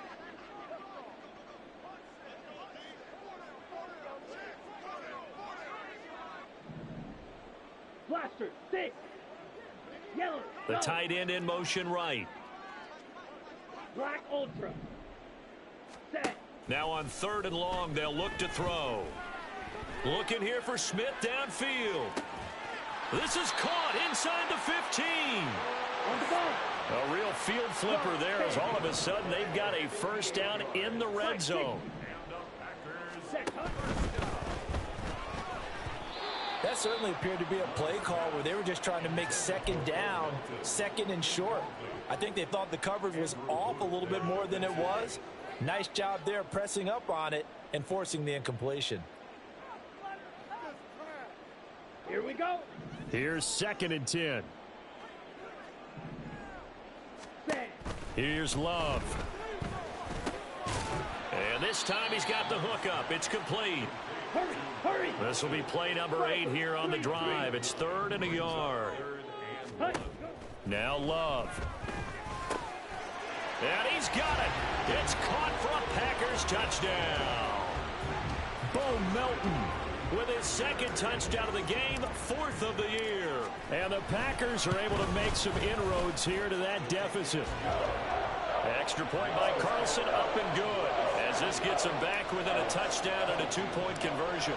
[SPEAKER 5] Blaster, 6. Yellow.
[SPEAKER 2] The tight end in motion right.
[SPEAKER 5] Black ultra. Set.
[SPEAKER 2] Now on 3rd and long, they'll look to throw. Looking here for Smith downfield. This is caught inside the 15.
[SPEAKER 5] On the ball.
[SPEAKER 2] A real field flipper there as all of a sudden they've got a 1st down in the red zone.
[SPEAKER 5] Set.
[SPEAKER 3] That certainly appeared to be a play call where they were just trying to make 2nd down, 2nd and short. I think they thought the coverage was off a little bit more than it was. Nice job there pressing up on it and forcing the incompletion.
[SPEAKER 5] Here we go.
[SPEAKER 2] Here's 2nd and 10.
[SPEAKER 5] Set.
[SPEAKER 2] Here's Love. And this time he's got the hook up. It's complete.
[SPEAKER 5] Hurry, hurry.
[SPEAKER 2] This will be play number 8 here on the drive. It's 3rd and a yard. Now Love. And he's got it. It's caught for a Packers touchdown. Bo Melton with his 2nd touchdown of the game, 4th of the year. And the Packers are able to make some inroads here to that deficit. Extra point by Carlson, up and good, as this gets him back within a touchdown and a 2-point conversion.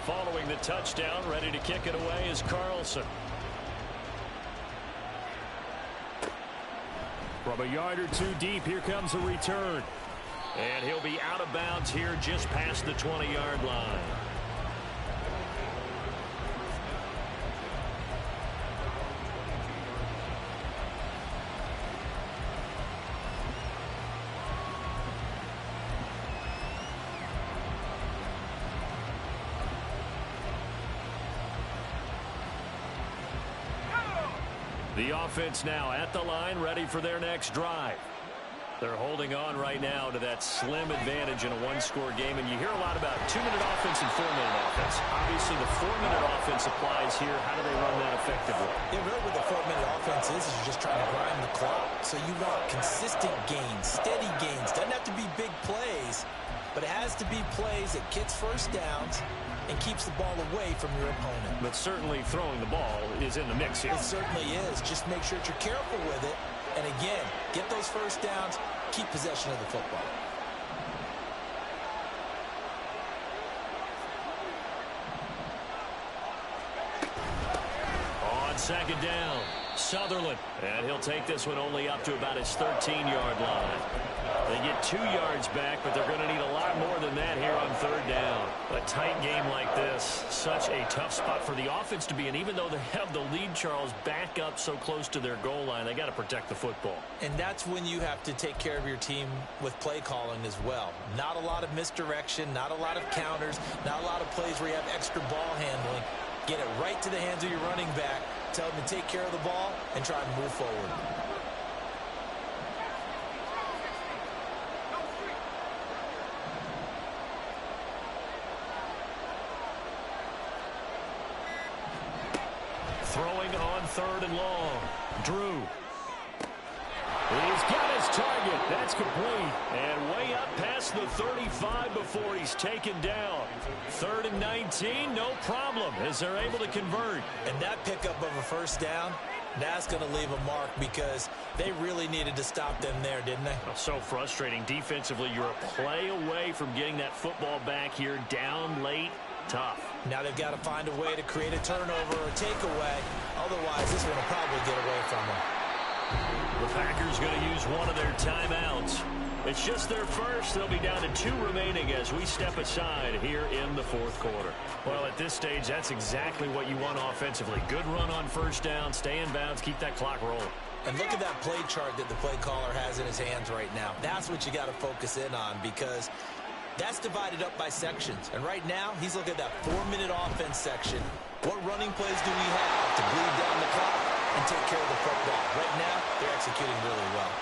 [SPEAKER 2] Following the touchdown, ready to kick it away is Carlson. From a yard or two deep, here comes a return. And he'll be out of bounds here just past the 20-yard line. The offense now at the line, ready for their next drive. They're holding on right now to that slim advantage in a one-score game, and you hear a lot about 2-minute offense and 4-minute offense. Obviously, the 4-minute offense applies here. How do they run that effectively?
[SPEAKER 6] Yeah, really what the 4-minute offense is you're just trying to grind the clock. So you want consistent gains, steady gains. Doesn't have to be big plays, but it has to be plays that gets first downs and keeps the ball away from your opponent.
[SPEAKER 2] But certainly throwing the ball is in the mix here.
[SPEAKER 6] It certainly is. Just make sure that you're careful with it. And again, get those first downs, keep possession of the football.
[SPEAKER 2] On 2nd down, Sutherland. And he'll take this one only up to about his 13-yard line. They get 2 yards back, but they're going to need a lot more than that here on 3rd down. A tight game like this, such a tough spot for the offense to be in. Even though they have the lead, Charles, back up so close to their goal line, they got to protect the football.
[SPEAKER 6] And that's when you have to take care of your team with play calling as well. Not a lot of misdirection, not a lot of counters, not a lot of plays where you have extra ball handling. Get it right to the hands of your running back, tell them to take care of the ball, and try to move forward.
[SPEAKER 2] Throwing on 3rd and long. Drew. He's got his target. That's complete. And way up past the 35 before he's taken down. 3rd and 19, no problem, as they're able to convert.
[SPEAKER 6] And that pickup of a first down, that's going to leave a mark because they really needed to stop them there, didn't they?
[SPEAKER 2] So frustrating. Defensively, you're a play away from getting that football back here down late. Tough.
[SPEAKER 6] Now they've got to find a way to create a turnover or takeaway. Otherwise, this one will probably get away from them.
[SPEAKER 2] The Packers going to use one of their timeouts. It's just their first. They'll be down to 2 remaining as we step aside here in the 4th quarter. Well, at this stage, that's exactly what you want offensively. Good run on 1st down, stay in bounds, keep that clock rolling.
[SPEAKER 6] And look at that play chart that the play caller has in his hands right now. That's what you got to focus in on because that's divided up by sections. And right now, he's looking at that 4-minute offense section. What running plays do we have to bleed down the clock and take care of the football? Right now, they're executing really well.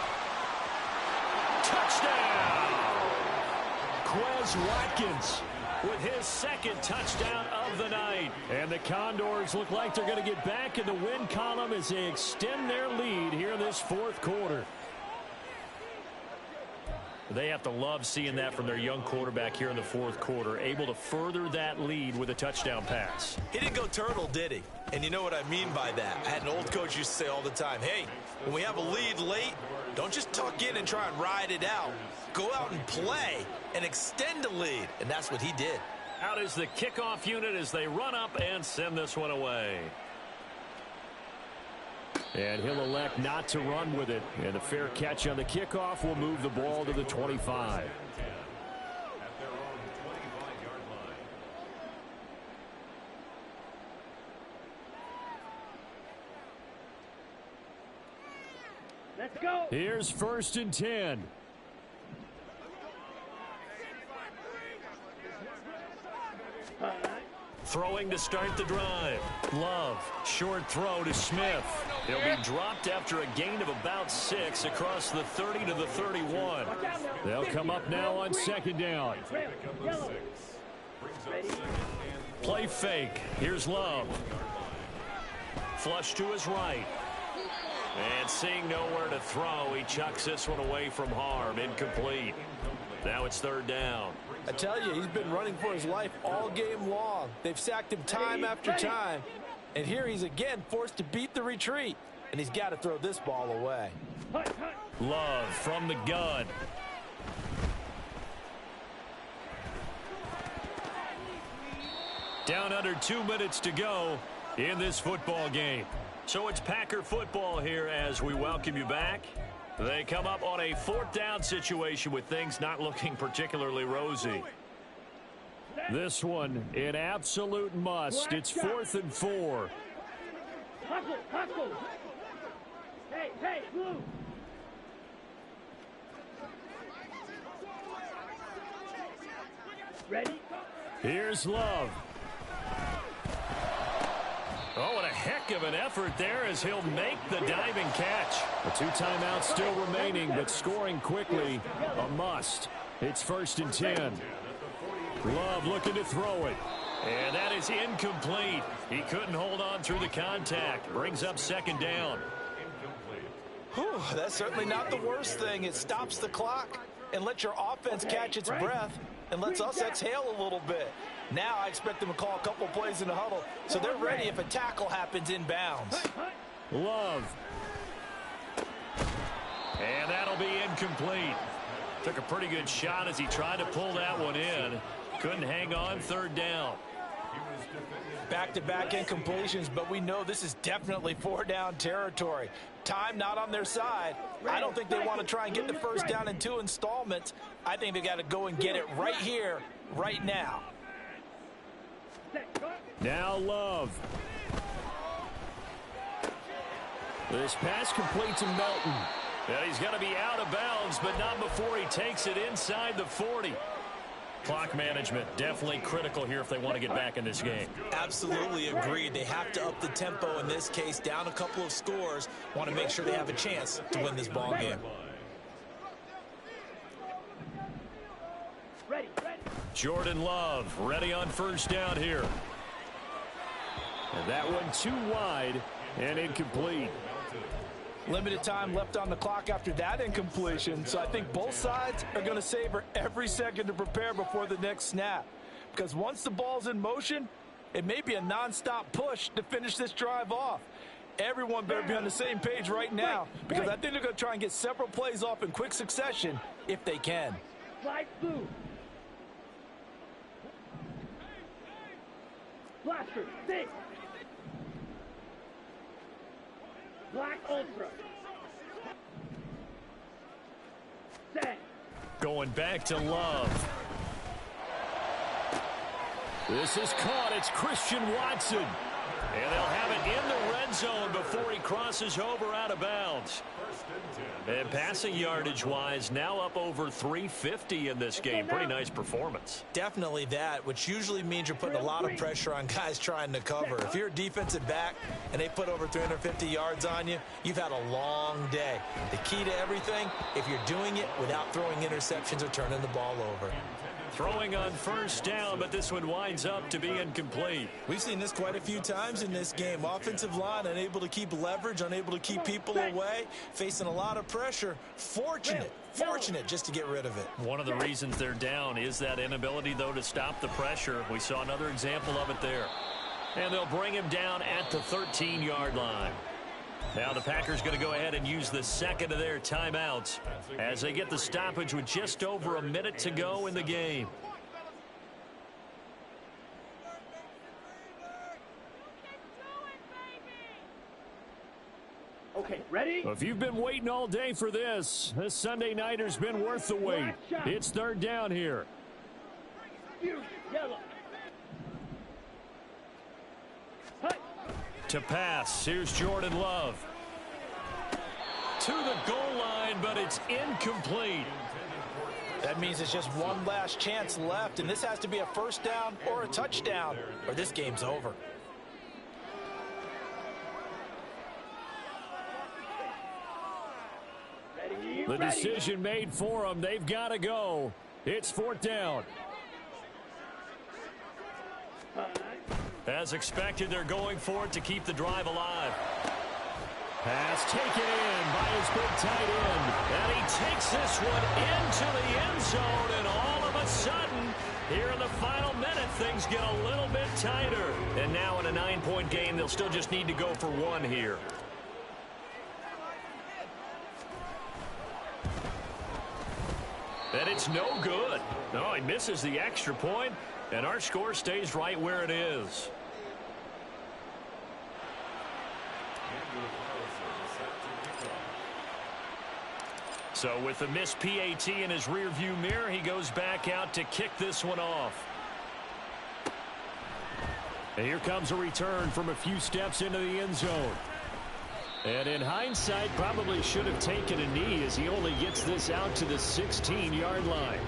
[SPEAKER 2] Touchdown! Quez Watkins with his 2nd touchdown of the night. And the Condors look like they're going to get back in the win column as they extend their lead here in this 4th quarter. They have to love seeing that from their young quarterback here in the 4th quarter, able to further that lead with a touchdown pass.
[SPEAKER 6] He didn't go turtle, did he? And you know what I mean by that. I had an old coach used to say all the time, hey, when we have a lead late, don't just tuck in and try and ride it out. Go out and play and extend the lead. And that's what he did.
[SPEAKER 2] Out is the kickoff unit as they run up and send this one away. And he'll elect not to run with it. And a fair catch on the kickoff will move the ball to the 25.
[SPEAKER 5] Let's go.
[SPEAKER 2] Here's 1st and 10. Throwing to start the drive. Love. Short throw to Smith. He'll be dropped after a gain of about 6 across the 30 to the 31. They'll come up now on second down. Play fake. Here's Love. Flush to his right. And seeing nowhere to throw, he chucks this one away from harm. Incomplete. Now it's third down.
[SPEAKER 3] I tell you, he's been running for his life all game long. They've sacked him time after time. And here he's again forced to beat the retreat. And he's got to throw this ball away.
[SPEAKER 2] Love from the gun. Down under 2 minutes to go in this football game. So it's Packer football here as we welcome you back. They come up on a fourth down situation with things not looking particularly rosy. This one, an absolute must. It's 4th and 4.
[SPEAKER 5] Hustle, hustle. Hey, blue. Ready?
[SPEAKER 2] Here's Love. Oh, and a heck of an effort there as he'll make the diving catch. The 2 timeouts still remaining, but scoring quickly, a must. It's 1st and 10. Love looking to throw it. And that is incomplete. He couldn't hold on through the contact. Brings up second down.
[SPEAKER 3] Whew, that's certainly not the worst thing. It stops the clock and lets your offense catch its breath and lets us exhale a little bit. Now I expect them to call a couple plays in the huddle so they're ready if a tackle happens inbounds.
[SPEAKER 2] Love. And that'll be incomplete. Took a pretty good shot as he tried to pull that one in. Couldn't hang on, third down.
[SPEAKER 3] Back-to-back incompletions, but we know this is definitely 4-down territory. Time not on their side. I don't think they want to try and get the first down in 2 installments. I think they got to go and get it right here, right now.
[SPEAKER 2] Now Love. This pass complete to Melton. And he's going to be out of bounds, but not before he takes it inside the 40. Clock management definitely critical here if they want to get back in this game.
[SPEAKER 6] Absolutely agreed. They have to up the tempo in this case, down a couple of scores. Want to make sure they have a chance to win this ball game.
[SPEAKER 2] Jordan Love ready on first down here. And that one too wide and incomplete.
[SPEAKER 3] Limited time left on the clock after that incompletion, so I think both sides are going to savor every second to prepare before the next snap. Because once the ball's in motion, it may be a nonstop push to finish this drive off. Everyone better be on the same page right now, because I think they're going to try and get several plays off in quick succession if they can.
[SPEAKER 5] Fly blue. Blaster, 6. Black Ultra. Set.
[SPEAKER 2] Going back to Love. This is caught. It's Christian Watson. And they'll have it in the red zone before he crosses over out of bounds. And passing yardage-wise, now up over 350 in this game. Pretty nice performance.
[SPEAKER 6] Definitely that, which usually means you're putting a lot of pressure on guys trying to cover. If you're a defensive back and they put over 350 yards on you, you've had a long day. The key to everything, if you're doing it without throwing interceptions or turning the ball over.
[SPEAKER 2] Throwing on first down, but this one winds up to be incomplete.
[SPEAKER 6] We've seen this quite a few times in this game. Offensive line unable to keep leverage, unable to keep people away, facing a lot of pressure. Fortunate just to get rid of it.
[SPEAKER 2] One of the reasons they're down is that inability, though, to stop the pressure. We saw another example of it there. And they'll bring him down at the 13-yard line. Now the Packers going to go ahead and use the second of their timeouts as they get the stoppage with just over a minute to go in the game.
[SPEAKER 5] Okay, ready?
[SPEAKER 2] If you've been waiting all day for this Sunday nighter's been worth the wait. It's third down here.
[SPEAKER 5] Yellow.
[SPEAKER 2] To pass, here's Jordan Love. To the goal line, but it's incomplete.
[SPEAKER 3] That means it's just one last chance left, and this has to be a first down or a touchdown, or this game's over.
[SPEAKER 2] The decision made for them. They've got to go. It's 4th down. As expected, they're going for it to keep the drive alive. Pass taken in by his big tight end. And he takes this one into the end zone. And all of a sudden, here in the final minute, things get a little bit tighter. And now in a 9-point game, they'll still just need to go for one here. And it's no good. No, he misses the extra point, and our score stays right where it is. So with the missed PAT in his rearview mirror, he goes back out to kick this one off. And here comes a return from a few steps into the end zone. And in hindsight, probably should have taken a knee as he only gets this out to the 16-yard line.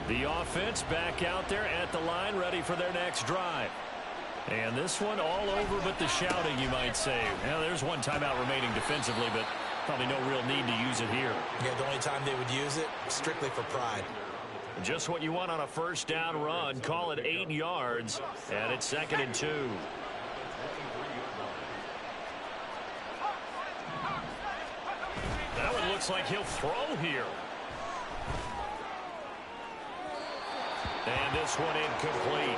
[SPEAKER 2] The offense back out there at the line, ready for their next drive. And this one all over but the shouting, you might say. Now, there's one timeout remaining defensively, but probably no real need to use it here.
[SPEAKER 6] Yeah, the only time they would use it, strictly for pride.
[SPEAKER 2] Just what you want on a first down run. Call it 8 yards, and it's 2nd and 2. That one looks like he'll throw here. And this one incomplete.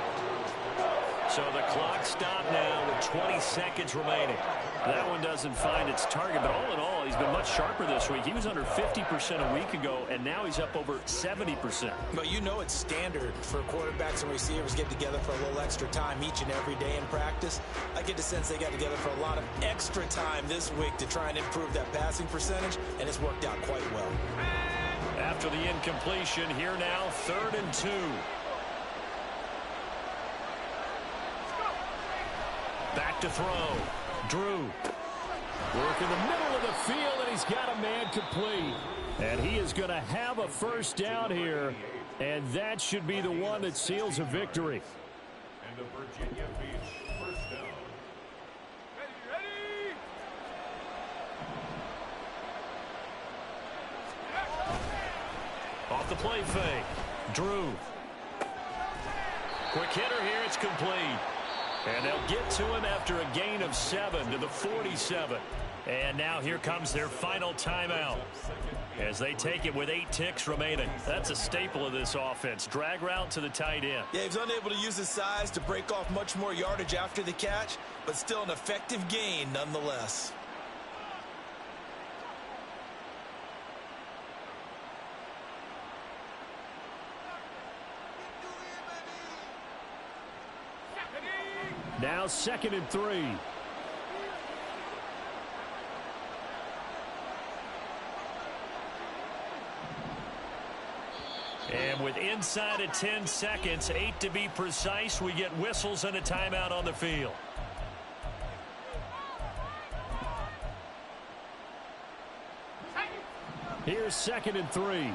[SPEAKER 2] So the clock stopped now with 20 seconds remaining. That one doesn't find its target, but all in all, he's been much sharper this week. He was under 50% a week ago, and now he's up over 70%.
[SPEAKER 6] But you know it's standard for quarterbacks and receivers get together for a little extra time each and every day in practice. I get the sense they got together for a lot of extra time this week to try and improve that passing percentage, and it's worked out quite well.
[SPEAKER 2] After the incompletion, here now, 3rd and 2. Back to throw. Drew. Work in the middle of the field, and he's got a man complete. And he is going to have a first down here, and that should be the one that seals a victory.
[SPEAKER 7] And the Virginia Beach first down. Ready.
[SPEAKER 2] Off the play fake. Drew. Quick hitter here. It's complete. And they'll get to him after a gain of 7 to the 47. And now here comes their final timeout as they take it with 8 ticks remaining. That's a staple of this offense. Drag route to the tight end.
[SPEAKER 6] Yeah, he's unable to use his size to break off much more yardage after the catch, but still an effective gain nonetheless.
[SPEAKER 2] Now 2nd and 3. And with inside of 10 seconds, 8 to be precise, we get whistles and a timeout on the field. Here's 2nd and 3.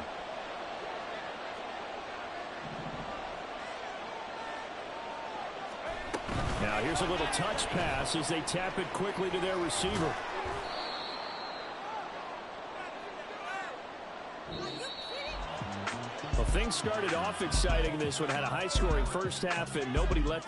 [SPEAKER 2] Now here's a little touch pass as they tap it quickly to their receiver. Well, things started off exciting. This one had a high-scoring first half, and nobody let their